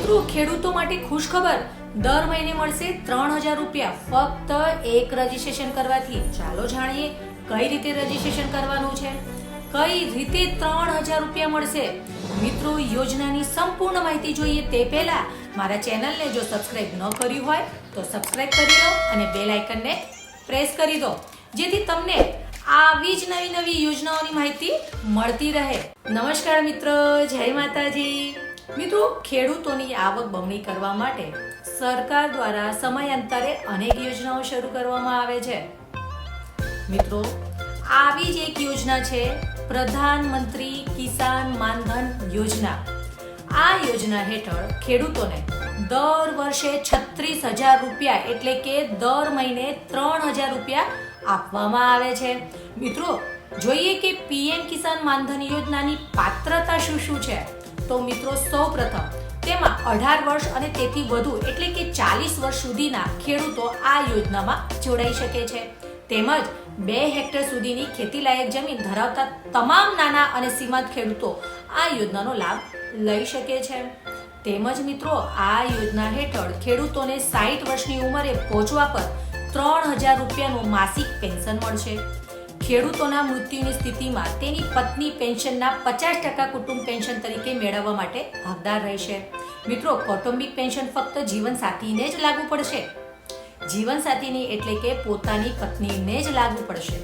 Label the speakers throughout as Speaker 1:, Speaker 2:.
Speaker 1: મિત્રો, ખેડૂતો માટે ખુશખબર, દર મહિને મળશે 3000 રૂપિયા ફક્ત એક રજીસ્ટ્રેશન કરવાથી। ચાલો જાણીએ કઈ રીતે રજીસ્ટ્રેશન કરવાનું છે, કઈ રીતે 3000 રૂપિયા મળશે। મિત્રો, યોજનાની સંપૂર્ણ માહિતી જોઈએ તે પહેલા મારા ચેનલને જો સબસ્ક્રાઇબ ન કર્યું હોય તો સબસ્ક્રાઇબ કરી લો અને બેલ આઇકનને પ્રેસ કરી દો, જેથી તમને આવી જ નવી નવી યોજનાઓની માહિતી મળતી રહે। નમસ્કાર મિત્રો, જય માતાજી। મિત્રો, ખેડૂતોની આવક બમણી કરવા માટે સરકાર દ્વારા સમયાંતરે અનેક યોજનાઓ શરૂ કરવામાં આવે છે। મિત્રો, આવી જ એક યોજના છે પ્રધાનમંત્રી કિસાન માનધન યોજના। આ યોજના હેઠળ ખેડૂતોને દર વર્ષે 36,000 રૂપિયા એટલે કે દર મહિને 3,000 રૂપિયા આપવામાં આવે છે। મિત્રો, જોઈએ કે પીએમ કિસાન માનધન યોજનાની પાત્રતા શું છે। તો મિત્રો, સૌપ્રથમ તેમાં 18 વર્ષ અને તેથી વધુ એટલે કે 40 વર્ષ સુધીના ખેડૂતો આ યોજનામાં જોડાઈ શકે છે, તેમજ 2 હેક્ટર સુધીની ખેતીલાયક જમીન ધરાવતા તમામ નાના અને સીમાંત ખેડૂતો આ યોજનાનો લાભ લઈ શકે છે। તેમજ મિત્રો, આ યોજના હેઠળ ખેડૂતોને 60 વર્ષની ઉંમરે પહોંચવા પર 3,000 રૂપિયાનું માસિક પેન્શન મળશે। ખેડૂતોના મૃત્યુની સ્થિતિમાં તેની પત્ની પેન્શનના 50% કુટુંબ પેન્શન તરીકે મેળવવા માટે હકદાર રહેશે। મિત્રો, કૌટુંબિક પેન્શન ફક્ત જીવનસાથીને જ લાગુ પડશે, જીવનસાથીની એટલે કે પોતાની પત્નીને જ લાગુ પડશે।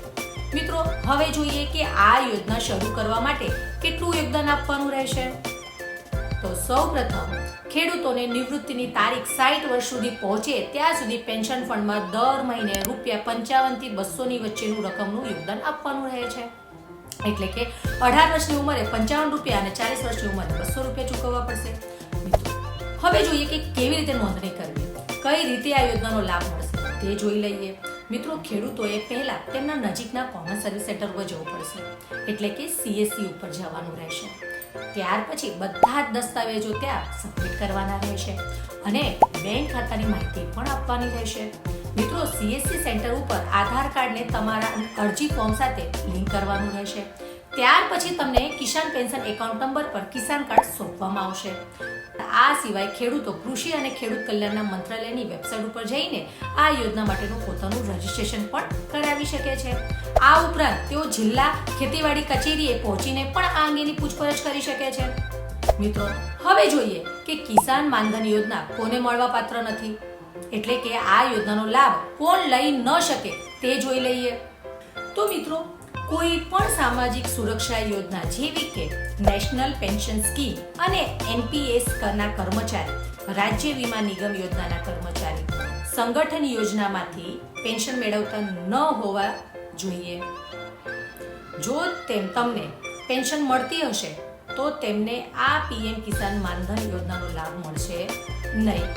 Speaker 1: મિત્રો, હવે જોઈએ કે આ યોજના શરૂ કરવા માટે કેટલું યોગદાન આપવાનું રહેશે। તો સૌપ્રથમ ખેડૂતોને નિવૃત્તિની તારીખ 60 વર્ષ સુધી પહોંચે ત્યાં સુધી પેન્શન ફંડમાં દર મહિને ₹55 થી 200 ની વચ્ચેનું રકમનું યોગદાન આપવાનું રહે છે। એટલે કે 18 વર્ષની ઉંમરે 55 રૂપિયા અને 40 વર્ષની ઉંમરે 200 રૂપિયા ચૂકવવા પડશે। મિત્રો, હવે જોઈએ કે કેવી રીતે નોંધણી કરવી, કઈ રીતે આ યોજનાનો લાભ મળશે તે જોઈ લઈએ। મિત્રો, ખેડૂતોએ પહેલા તેમના નજીકના કોમન સર્વિસ સેન્ટર પર જવું પડશે, એટલે કે CSC ઉપર જવાનું રહેશે। ત્યાર પછી બધા જ દસ્તાવેજો ત્યાં સબમિટ કરવાના રહેશે અને બેંક ખાતાની માહિતી પણ આપવાની રહેશે। મિત્રો, CSC સેન્ટર ઉપર આધાર કાર્ડને તમારા અરજી ફોર્મ સાથે લિંક કરવાનું રહેશે। ત્યાર પછી તમને કિસાન પેન્શન એકાઉન્ટ નંબર પર કિસાન કાર્ડ સોંપવામાં આવશે। આ સિવાય ખેડૂતો કૃષિ અને ખેડૂત કલ્યાણના મંત્રાલયની વેબસાઇટ ઉપર જઈને આ યોજના માટેનું પોતાનું રજીસ્ટ્રેશન પણ કરાવી શકે છે। આ ઉપરાંત તેઓ જિલ્લા ખેતીવાડી કચેરીએ પહોંચીને પણ આ અંગેની પૂછપરછ કરી શકે છે। મિત્રો, હવે જોઈએ કે કિસાન માનધન યોજના કોને મળવા પાત્ર નથી, એટલે કે આ યોજનાનો લાભ કોણ લઈ ન શકે તે જોઈ લઈએ। તો મિત્રો, કોઈ પણ સામાજિક સુરક્ષા યોજના જેવી કે નેશનલ પેન્શન સ્કીમ અને NPS ના કર્મચારી, રાજ્ય વીમા નિગમ યોજનાના કર્મચારી સંગઠન યોજનામાંથી પેન્શન મેળવતા ન હોવા જોઈએ। જો તમને પેન્શન મળતી હશે તો તેમને આ પીએમ કિસાન માનધન યોજનાનો લાભ મળશે નહીં।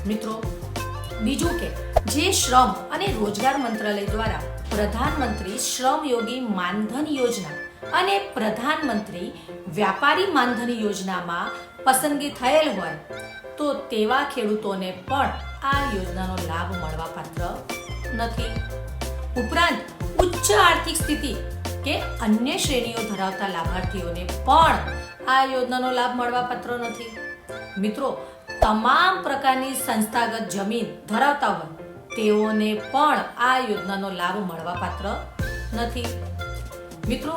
Speaker 1: મિત્રો, બીજું કે જે શ્રમ અને રોજગાર મંત્રાલય દ્વારા પ્રધાનમંત્રી શ્રમ યોગી માનધન યોજના અને પ્રધાનમંત્રી વ્યાપારી માનધન યોજનામાં પસંદગી થયેલ હોય તો તેવા ખેડૂતોને પણ આ યોજનાનો લાભ મળવા પાત્ર નથી। ઉપરાંત ઉચ્ચ આર્થિક સ્થિતિ કે અન્ય શ્રેણીઓ ધરાવતા લાભાર્થીઓને પણ આ યોજનાનો લાભ મળવા પાત્ર નથી। મિત્રો, તમામ પ્રકારની સંસ્થાગત જમીન ધરાવતા હોય તેઓને પણ આ યોજનાનો લાભ મળવા પાત્ર નથી। મિત્રો,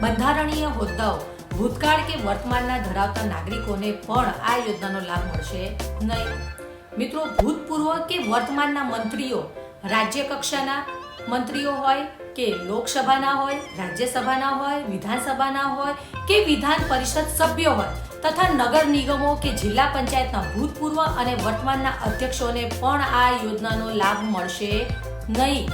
Speaker 1: બંધારણીય હોદ્દાઓ ભૂતકાળ કે વર્તમાનના ધરાવતા નાગરિકોને પણ આ યોજનાનો લાભ મળશે નહીં। મિત્રો, ભૂતપૂર્વ કે વર્તમાનના મંત્રીઓ, રાજ્ય કક્ષાના મંત્રીઓ હોય કે લોકસભાના હોય, રાજ્યસભાના હોય, વિધાનસભાના હોય કે વિધાન પરિષદ સભ્યો હોય તથા નગર નિગમો કે જિલ્લા પંચાયતના ભૂતપૂર્વ અને વર્તમાનના અધ્યક્ષોને પણ આ યોજનાનો લાભ મળશે નહીં।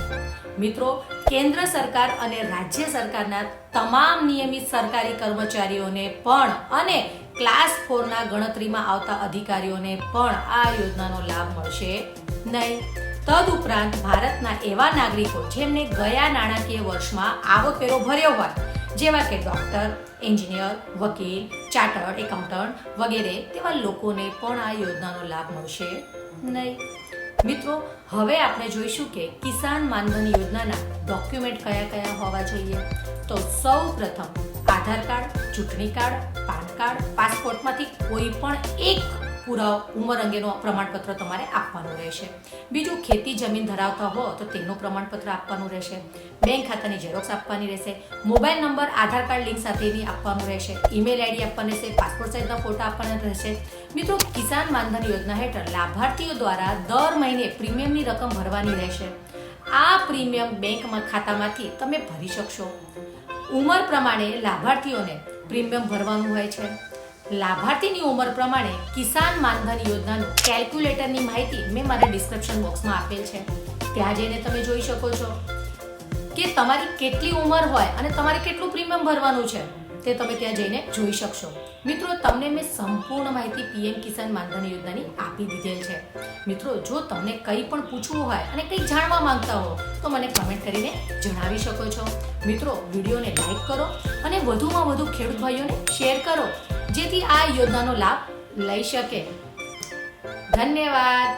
Speaker 1: મિત્રો, કેન્દ્ર સરકાર અને રાજ્ય સરકારના તમામ નિયમિત સરકારી કર્મચારીઓને પણ અને ક્લાસ 4 ના ગણતરીમાં આવતા અધિકારીઓને પણ આ યોજનાનો લાભ મળશે નહીં। તદુપરાંત ભારતના એવા નાગરિકો જેમને ગયા નાણાકીય વર્ષમાં આવકવેરો ભર્યો હોય, જેવા કે ડોક્ટર, એન્જિનિયર, વકીલ, ચાર્ટર્ડ એકાઉન્ટન્ટ વગેરે, તેવા લોકોને પણ આ યોજનાનો લાભ મળશે નહીં। મિત્રો, હવે આપણે જોઈશું કે કિસાન માનધન યોજનાના ડોક્યુમેન્ટ કયા કયા હોવા જોઈએ। તો સૌપ્રથમ આધાર કાર્ડ, ચૂંટણી કાર્ડ, પાન કાર્ડ, પાસપોર્ટમાંથી કોઈ પણ એક ઉંમર અંગેનો પ્રમાણપત્ર તમારે આપવાનું રહેશે. બીજું, ખેતી જમીન ધરાવતા હો તો તેનું પ્રમાણપત્ર આપવાનું રહેશે. બેંક ખાતાની ઝેરોક્સ આપવાની રહેશે. મોબાઈલ નંબર આધાર કાર્ડ લિંક સાથેની આપવાનું રહેશે. ઈમેલ આઈડી આપવાની રહેશે. પાસપોર્ટ સાઇઝના ફોટા આપવાના રહેશે. મિત્રો, કિસાન માનધન યોજના હેઠળ લાભાર્થીઓ દ્વારા દર મહિને પ્રીમિયમની રકમ ભરવાની રહેશે. આ પ્રીમિયમ બેંક ખાતામાંથી તમે ભરી શકશો. ઉંમર પ્રમાણે લાભાર્થીઓને પ્રીમિયમ ભરવાનું હોય છે. લાભાર્થીની ઉંમર પ્રમાણે કિસાન માનધન યોજનાનું કેલ્ક્યુલેટરની માહિતી મેં મારા ડિસ્ક્રિપ્શન બોક્સમાં આપેલ છે. ત્યાં જઈને તમે જોઈ શકો છો કે તમારી કેટલી ઉંમર હોય અને તમારે કેટલું પ્રીમિયમ ભરવાનું છે તે તમે ત્યાં જઈને જોઈ શકશો. મિત્રો, તમને મેં સંપૂર્ણ માહિતી પીએમ કિસાન માનધન યોજનાની આપી દીધેલ છે. મિત્રો, જો તમને કંઈ પણ પૂછવું હોય અને કંઈ જાણવા માંગતા હો તો મને કમેન્ટ કરીને જણાવી શકો છો. મિત્રો, વિડીયોને લાઈક કરો અને વધુમાં વધુ ખેડૂત ભાઈઓને શેર કરો જેથી આ યોજનાનો લાભ લઈ શકે. ધન્યવાદ.